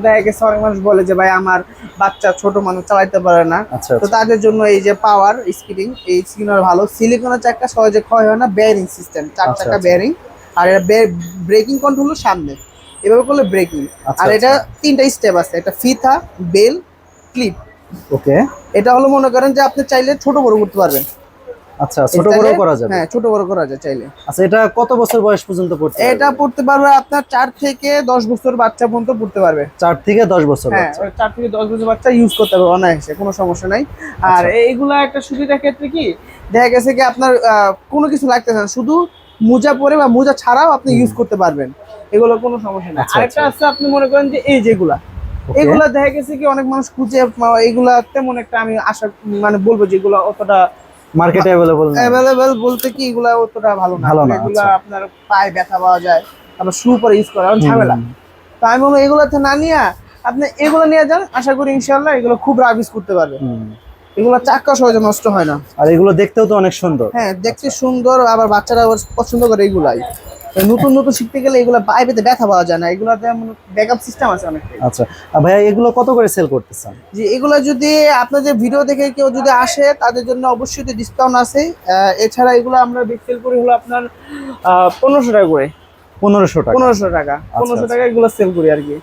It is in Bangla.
দেখা গেছে অনেক মানুষ বলে যে ভাই আমার বাচ্চা ছোট মানুষ চালাইতে পারে না, আচ্ছা তো আচ্ছা তাদের জন্য এই যে পাওয়ার স্পিডিং, এই স্পিনার ভালো সিলিকনের চাকা, সহজে ক্ষয় হয় না, বেয়ারিং সিস্টেম, চার আচ্ছা চাকা আচ্ছা বেয়ারিং। আর এটা ব্রেকিং কন্ট্রোল সামনে, এভাবে করলে ব্রেকিং। আচ্ছা আর এটা আচ্ছা তিনটা স্টেপ আছে, একটা ফিতা, বেল, ক্লিপ। ওকে। এটা হলো মনে করেন যে আপনি চাইলে ছোট বড় করতে পারবেন। আচ্ছা, এই ছোট বড় চাইলে করা যাবে। হ্যাঁ ছোট বড় করা যায় চাইলে। আচ্ছা, এটা কত বছর বয়স পর্যন্ত পড়তে পারবে? এটা পড়তে পারবে আপনার 4 থেকে 10 বছর বাচ্চা পর্যন্ত পড়তে পারবে। 4 থেকে 10 বছর হ্যাঁ, বাচ্চা। ওই 4 থেকে 10 বছর বাচ্চা ইউজ করতে পারবে অনায়াসে, কোনো সমস্যা নাই। আর আচ্ছা এইগুলা একটা সুবিধার ক্ষেত্রে কি দেখা গেছে কি আপনার কোনো কিছু লাগতেছে না, শুধু মোজা পরে বা মোজা ছাড়াও আপনি ইউজ করতে পারবেন, এগুলো কোনো সমস্যা নাই। আচ্ছা আরেকটা আচ্ছা আছে, আপনি মনে করেন যে এই যেগুলা, ওকে। এগুলা দেখা গেছে কি অনেক মানুষ খুঁজে এগুলা তেমন একটা আমি আশা মানে বলবো যে এগুলা অতটা মার্কেটে अवेलेबल না? অ্যাভেলেবেল বলতে কি এগুলা অতটা ভালো না, ভালো না, এগুলা আচ্ছা। আপনার পায়ে ব্যথা পাওয়া যায়, আবার শু পরে ইউজ করা অনেক ঝামেলা। হুম। তো আমি বলবো এগুলোতে না নিয়ে আপনি এগুলো নিয়ে যান, আশা করি ইনশাল্লাহ এগুলো খুব রাবিস করতে পারবে। হুম। এগুলো চাক্কা সহজে নষ্ট হয় না। আর এগুলো দেখতেও তো অনেক সুন্দর। হ্যাঁ, দেখতে আচ্ছা সুন্দর, আবার বাচ্চারা আবার পছন্দ করে এগুলাই। তো নতুন নতুন শিখতে গেলে এগুলো পায়ে পেতে ব্যথা পাওয়া যায় না, এগুলোতে ব্যাকআপ সিস্টেম আছে অনেকটাই। আচ্ছা। আর ভাইয়া এগুলো কত করে সেল করতেছেন? যে এগুলো যদি আপনাদের ভিডিও দেখে কেউ যদি আসে তাদের জন্য অবশ্যই ডিসকাউন্ট আছে। এছাড়া এগুলো আমরা সেল করি হলো আপনার 1500 টাকা করে। 1500 টাকা। 1500 টাকা, আচ্ছা 1500 আচ্ছা। টাকা এগুলো সেল করি আর কি।